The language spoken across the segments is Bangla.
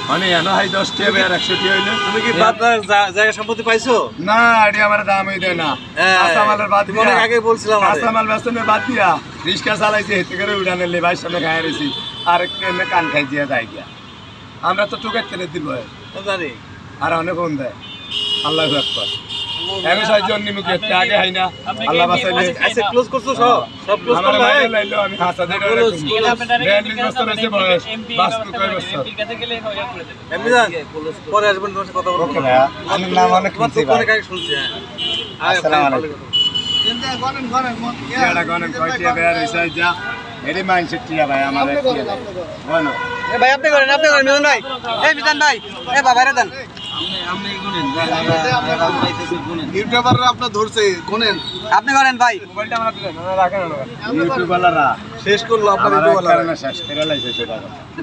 মানে এনো হাই 10 টাকা আর 100 টাকা হইলো। তুমি কি বাজার জায়গা সম্পত্তি পাইছো? না, এটি আমার দাম হই দেয় না। কাঁচামালের বাদ তুমি অনেক আগে বলছিলাম কাঁচামাল বেচনে বাদ দিয়া রিক্সা চালাইছে হেতে করে উড়ানে লে ভাই সামনে খাই রইছি আর এমনি কান খাই দিয়া যাই গিয়া। আমরা তো টোকাই তেলে দিব জানি আর অনেক ফোন দেয়। আল্লাহু আকবার। আমি সাইজন নিমুকে আগে হাই না আল্লাহ বাঁচাইলে আচ্ছা ক্লোজ করছো সব ক্লোজ আমার করলে মাইরে লাইলো আমি হাসা দিয়ে বয়স বাস তো কয় বছর এমনি জান পরে আসবেন তোমার সাথে কথা বলবো। ওকে ভাইয়া আমি নাম অনেক তোমার তো খুশি ভাই। অনেক আগে শুনছি। আসসালামু আলাইকুম। এটা গনেন কয়টিয়া বেয়ার হইছে যা এডি মাইন্ডসেট টিয়া ভাই আমাদের বলো ভাই আপনি করেন মিজান ভাই মিজান ভাই বাবারে দেন ইউটিউবাররা আপনার ধরছে কোনেন আপনি করেন ভাই মোবাইলটা আমরা দিলেন না রাখেন না ইউটিউবাররা শেষ করলো আপনার আমার ইউটিউবাররা কারণে শেষ করে লাইছে সেটা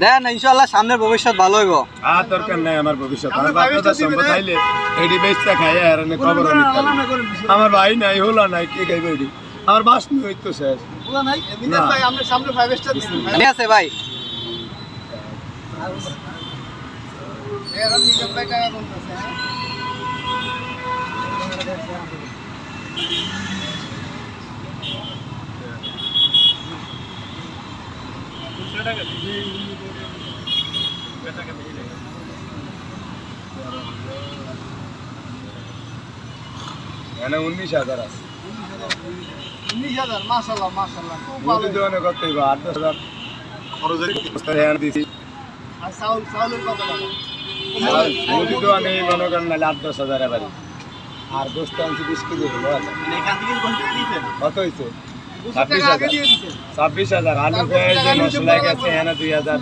দেন ইনশাআল্লাহ সামনের ভবিষ্যৎ ভালো হইব। আর দরকার নাই আমার ভবিষ্যৎ আমার বাপদাদা সম্পদ আইলে এডি বেচতে খায় আর এনে খবর নিতে আমার ভাই নাই হলো নাই কে খাইবে এডি আমার বাস নি হইতো শেষ ওলা নাই মিজান ভাই আমরা সামনে 5 স্টার দিছি ঠিক আছে ভাই এখন মিজান ভাই টাকা বলতেছে এনে 19,000 আছে 19,000 মাশাআল্লাহ মাশাআল্লাহ খুব ভালো। মুদি দোকানে কত হইব 8,000 খরচের বস্তা এনে দিছি আর চাউলের কত টাকা? মুদি দোকানে মনে করেন না 8-10,000 এবারে আর বস্তা আনছি 20 কেজি হলো আছে এখান থেকে কোন টাকা দিয়েছেন? কত হইছে 26,000 দিয়ে দিয়েছেন 26,000 আলু পেঁয়াজ মশলা গেছে এনে 2,000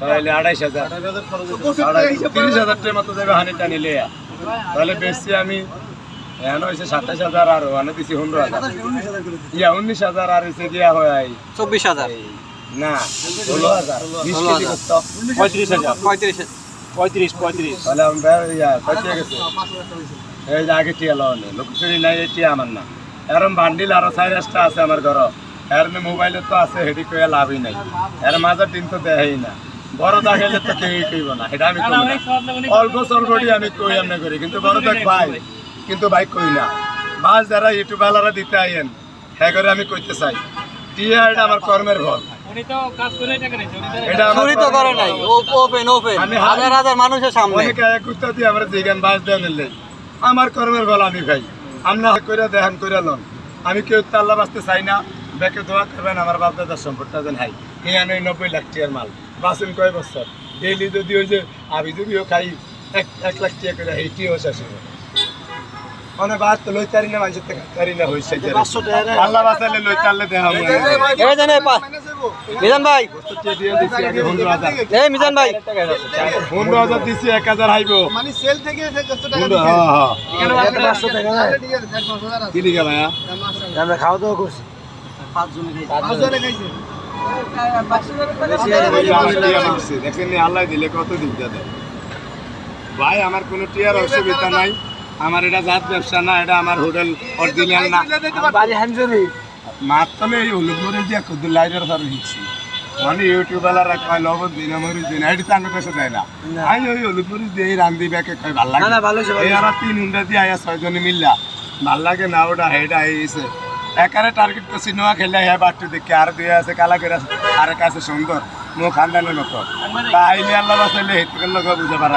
তাহলে 2,500 30,000 টাকার মতো যাবে হানিটা নিলে তাহলে বেশি আমি এখন হয়েছে 27,000 আর ওখানে দিছি 15,000 ইয়া 19,000 আর হয়েছে দিয়া হয় 24,000 না 16,000 20 কেজি করতো 35 তাহলে আমরা ইয়া কত গেছে এই যে আগে টিয়া লাওনে লোকসরি নাই এই টিয়া আমার না এরম বান্ডিল আরো 4-5টা আছে আমার ঘর এর মোবাইলে তো আছে হেডি কইয়া লাভই নাই এর মাঝে দিন তো দেখাই না বড় দেখাইলে তো কেউই কইব না এটা আমি কই না অল্প সলবডি আমি কই আমনে করি কিন্তু বড় দেখ ভাই কিন্তু ভাই কই না মাছ যারা ইউটিউবাররা দিতে আইেন হ্যাঁ করে আমি কইতে চাই টিয়া এটা আমার কর্মের ফল উনি তো কাজ করে টাকা নিছে এটা আমার চুরি তো করে নাই ওপেন আমি হাজার হাজার মানুষের সামনে অনেকে এক উত্তর দিয়ে আমরা যেখান বাস দেওয়া নিলে আমার কর্মের ফল আমি ভাই আমরা কইরা দেখান কইরা লন আমি কেউ তো আল্লাহ বাঁচতে চাই না ব্যাকে দোয়া করবেন আমার বাপ দাদার সম্পদটা যেন হাই এই 90 লাখ টাকার মাল বাঁচেন কয় বছর ডেইলি যদি ওই যে আমি যদিও খাই 1 লাখ টাকা করে এইটিও শেষ হবে মানে বাস তো লই তারি না মানুষের থেকে তারি না হইছে আল্লাহ বাঁচালে লই তারলে দেখা হবে এই জানে মিজান ভাই মিজান ভাই 15,000 দিছি 1,000 হাইবো মানে সেল থেকে 500 টাকা হ্যাঁ হ্যাঁ এখানে 500 টাকা না ঠিক আছে 500 আছে কি লিখা ভাইয়া আমরা খাওয়া দাওয়া করছি 5 জনে খাইছে দেখেন আল্লাহ দিলে কত দিক দাদা ভাই আমার কোনো টিয়ার অসুবিধা নাই আমার এটা জাত ব্যবসা না এটা আমার হোটেল অরিজিনাল না বাড়ি হামজরি মাত্র এই হলুদ মরিচ দিয়ে কত লাইটার সার দিচ্ছি মানে ইউটিউবাররা কয় লবণ দিন মরিচ দিন এটি তো আমি পয়সা দেয় না আমি ওই হলুদ মরিচ দিয়ে রান্ধি ব্যাকে কয় ভাল লাগে এই আর 3 ঘন্টা দিয়ে আয়া 6 জনে মিললা ভাল লাগে না ওটা হেডা হয়েছে একারে টার্গেট করছি নোয়া খেললে হ্যাঁ বাট্টু দেখে আর দুই আছে কালা করে আর কাছে সুন্দর মো খানদানের মতো তাইলে আল্লাহ বাঁচাইলে হেতু করলে বুঝে পারা